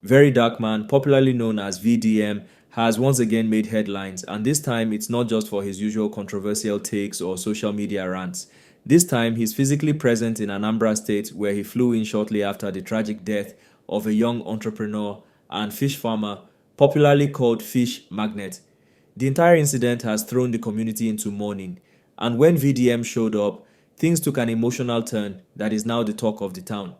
Very Dark Man, popularly known as VDM, has once again made headlines, and this time it's not just for his usual controversial takes or social media rants. This time he's physically present in Anambra State, where he flew in shortly after the tragic death of a young entrepreneur and fish farmer, popularly called Fish Magnet. The entire incident has thrown the community into mourning, and when VDM showed up, things took an emotional turn that is now the talk of the town.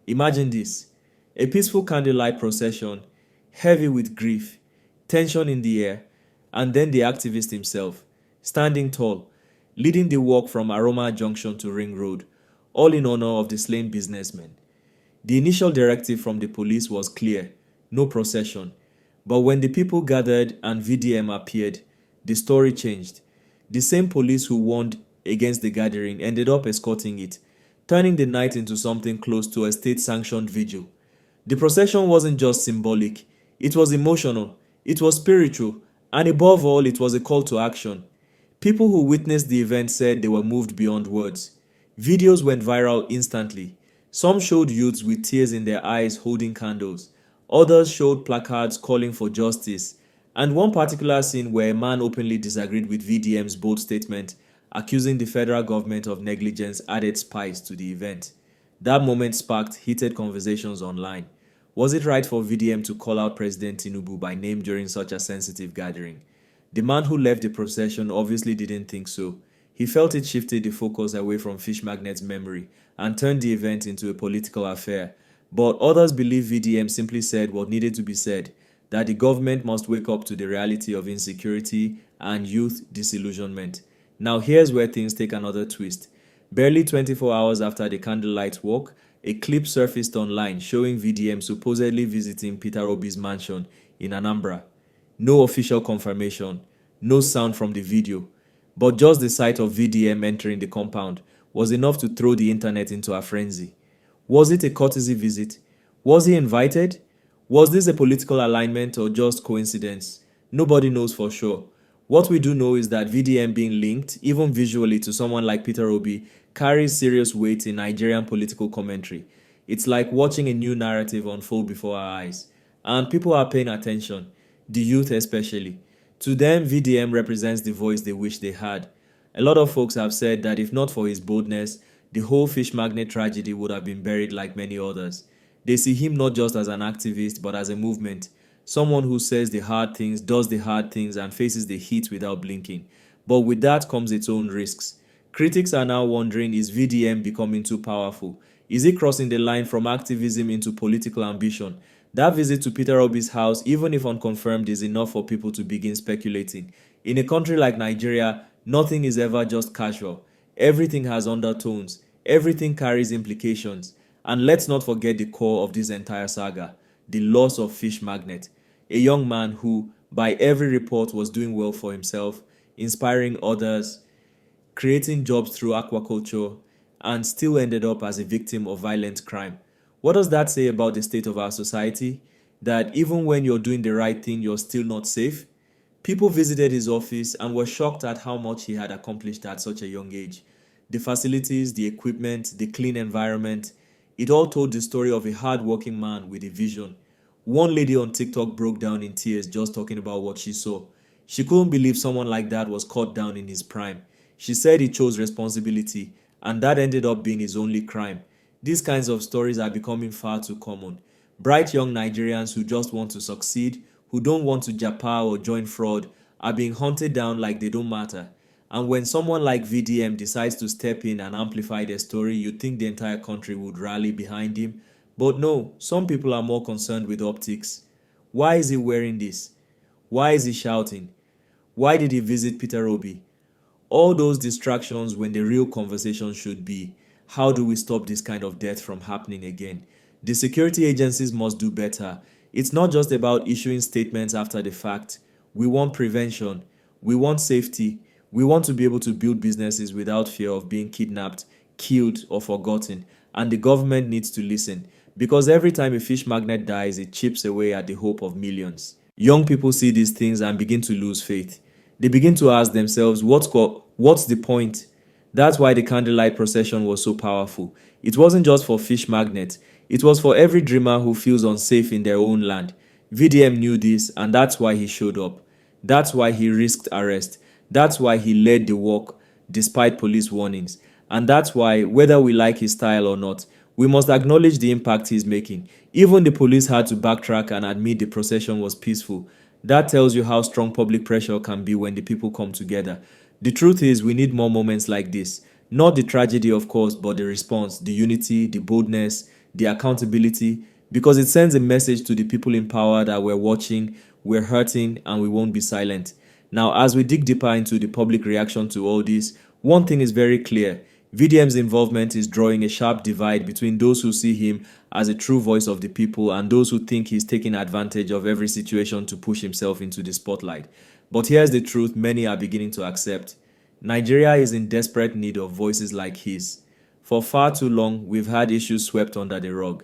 Imagine this: a peaceful candlelight procession, heavy with grief, tension in the air, and then the activist himself, standing tall, leading the walk from Aroma Junction to Ring Road, all in honor of the slain businessman. The initial directive from the police was clear: no procession. But when the people gathered and VDM appeared, the story changed. The same police who warned against the gathering ended up escorting it, turning the night into something close to a state sanctioned vigil. The procession wasn't just symbolic, it was emotional, it was spiritual, and above all, it was a call to action. People who witnessed the event said they were moved beyond words. Videos went viral instantly. Some showed youths with tears in their eyes holding candles. Others showed placards calling for justice. And one particular scene where a man openly disagreed with VDM's bold statement, accusing the federal government of negligence, added spice to the event. That moment sparked heated conversations online. Was it right for VDM to call out President Tinubu by name during such a sensitive gathering? The man who left the procession obviously didn't think so. He felt it shifted the focus away from Fish Magnet's memory and turned the event into a political affair. But others believe VDM simply said what needed to be said, that the government must wake up to the reality of insecurity and youth disillusionment. Now here's where things take another twist. Barely 24 hours after the candlelight walk, a clip surfaced online showing VDM supposedly visiting Peter Obi's mansion in Anambra. No official confirmation, no sound from the video, but just the sight of VDM entering the compound was enough to throw the internet into a frenzy. Was it a courtesy visit? Was he invited? Was this a political alignment or just coincidence? Nobody knows for sure. What we do know is that VDM being linked, even visually, to someone like Peter Obi carries serious weight in Nigerian political commentary. It's like watching a new narrative unfold before our eyes. And people are paying attention, the youth especially. To them, VDM represents the voice they wish they had. A lot of folks have said that if not for his boldness, the whole Fish Magnet tragedy would have been buried like many others. They see him not just as an activist, but as a movement. Someone who says the hard things, does the hard things, and faces the heat without blinking. But with that comes its own risks. Critics are now wondering, is VDM becoming too powerful? Is he crossing the line from activism into political ambition? That visit to Peter Obi's house, even if unconfirmed, is enough for people to begin speculating. In a country like Nigeria, nothing is ever just casual. Everything has undertones. Everything carries implications. And let's not forget the core of this entire saga, the loss of Fish Magnet, a young man who, by every report, was doing well for himself, inspiring others, creating jobs through aquaculture, and still ended up as a victim of violent crime. What does that say about the state of our society? That even when you're doing the right thing, you're still not safe? People visited his office and were shocked at how much he had accomplished at such a young age. The facilities, the equipment, the clean environment, it all told the story of a hard-working man with a vision. One lady on TikTok broke down in tears just talking about what she saw. She couldn't believe someone like that was cut down in his prime. She said he chose responsibility, and that ended up being his only crime. These kinds of stories are becoming far too common. Bright young Nigerians who just want to succeed, who don't want to japa or join fraud, are being hunted down like they don't matter. And when someone like VDM decides to step in and amplify their story, you'd think the entire country would rally behind him. But no, some people are more concerned with optics. Why is he wearing this? Why is he shouting? Why did he visit Peter Obi? All those distractions when the real conversation should be, how do we stop this kind of death from happening again? The security agencies must do better. It's not just about issuing statements after the fact. We want prevention. We want safety. We want to be able to build businesses without fear of being kidnapped, killed, or forgotten. And the government needs to listen. Because every time a fish magnet dies, it chips away at the hope of millions. Young people see these things and begin to lose faith. They begin to ask themselves, what's the point? That's why the candlelight procession was so powerful. It wasn't just for Fish Magnet. It was for every dreamer who feels unsafe in their own land. VDM knew this, and that's why he showed up. That's why he risked arrest. That's why he led the walk despite police warnings. And that's why, whether we like his style or not, we must acknowledge the impact he's making. Even the police had to backtrack and admit the procession was peaceful. That tells you how strong public pressure can be when the people come together. The truth is, we need more moments like this. Not the tragedy, of course, but the response, the unity, the boldness, the accountability, because it sends a message to the people in power that we're watching, we're hurting, and we won't be silent. Now, as we dig deeper into the public reaction to all this, one thing is very clear. VDM's involvement is drawing a sharp divide between those who see him as a true voice of the people and those who think he's taking advantage of every situation to push himself into the spotlight. But here's the truth many are beginning to accept. Nigeria is in desperate need of voices like his. For far too long, we've had issues swept under the rug.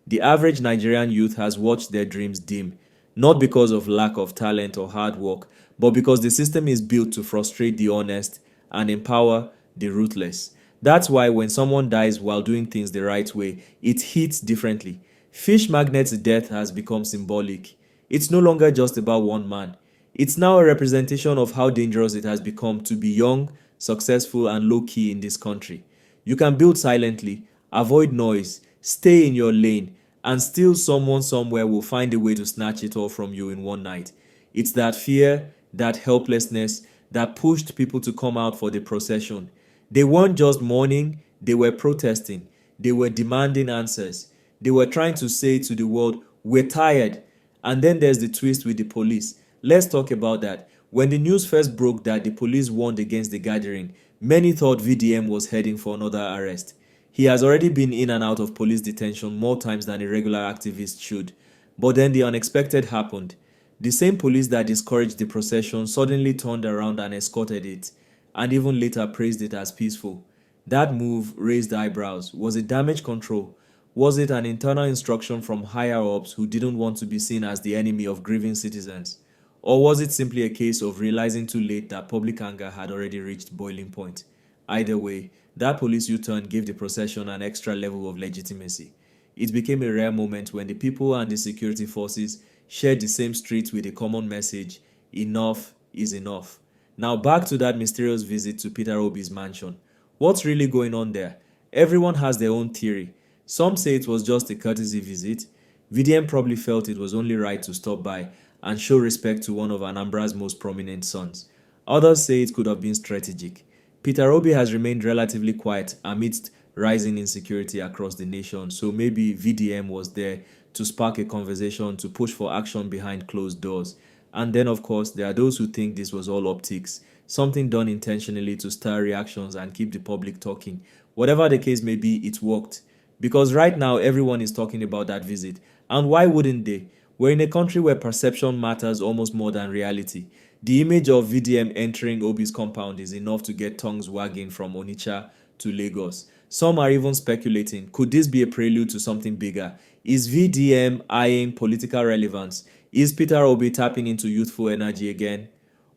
The average Nigerian youth has watched their dreams dim, not because of lack of talent or hard work, but because the system is built to frustrate the honest and empower the ruthless. That's why when someone dies while doing things the right way, it hits differently. Fish Magnet's death has become symbolic. It's no longer just about one man. It's now a representation of how dangerous it has become to be young, successful, and low-key in this country. You can build silently, avoid noise, stay in your lane, and still someone somewhere will find a way to snatch it all from you in one night. It's that fear, that helplessness, that pushed people to come out for the procession. They weren't just mourning, they were protesting. They were demanding answers. They were trying to say to the world, we're tired. And then there's the twist with the police. Let's talk about that. When the news first broke that the police warned against the gathering, many thought VDM was heading for another arrest. He has already been in and out of police detention more times than a regular activist should. But then the unexpected happened. The same police that discouraged the procession suddenly turned around and escorted it, and even later praised it as peaceful. That move raised eyebrows. Was it damage control? Was it an internal instruction from higher ups who didn't want to be seen as the enemy of grieving citizens? Or was it simply a case of realizing too late that public anger had already reached boiling point? Either way, that police U-turn gave the procession an extra level of legitimacy. It became a rare moment when the people and the security forces shared the same streets with a common message: enough is enough. Now back to that mysterious visit to Peter Obi's mansion. What's really going on there? Everyone has their own theory. Some say it was just a courtesy visit. VDM probably felt it was only right to stop by and show respect to one of Anambra's most prominent sons. Others say it could have been strategic. Peter Obi has remained relatively quiet amidst rising insecurity across the nation, so maybe VDM was there to spark a conversation, to push for action behind closed doors. And then, of course, there are those who think this was all optics, something done intentionally to stir reactions and keep the public talking. Whatever the case may be, it worked. Because right now, everyone is talking about that visit. And why wouldn't they? We're in a country where perception matters almost more than reality. The image of VDM entering Obi's compound is enough to get tongues wagging from Onitsha to Lagos. Some are even speculating, could this be a prelude to something bigger? Is VDM eyeing political relevance? Is Peter Obi tapping into youthful energy again?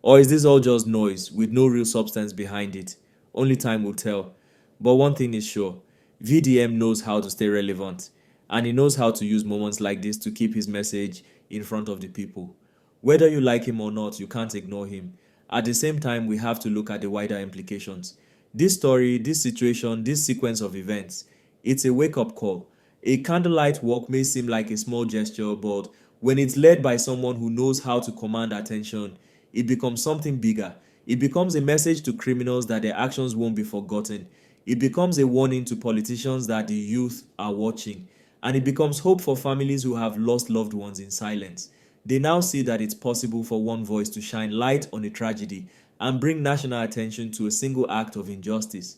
Or is this all just noise with no real substance behind it? Only time will tell. But one thing is sure, VDM knows how to stay relevant, and he knows how to use moments like this to keep his message in front of the people. Whether you like him or not, you can't ignore him. At the same time, we have to look at the wider implications. This story, this situation, this sequence of events, it's a wake-up call. A candlelight walk may seem like a small gesture, but when it's led by someone who knows how to command attention, it becomes something bigger. It becomes a message to criminals that their actions won't be forgotten. It becomes a warning to politicians that the youth are watching. And it becomes hope for families who have lost loved ones in silence. They now see that it's possible for one voice to shine light on a tragedy and bring national attention to a single act of injustice.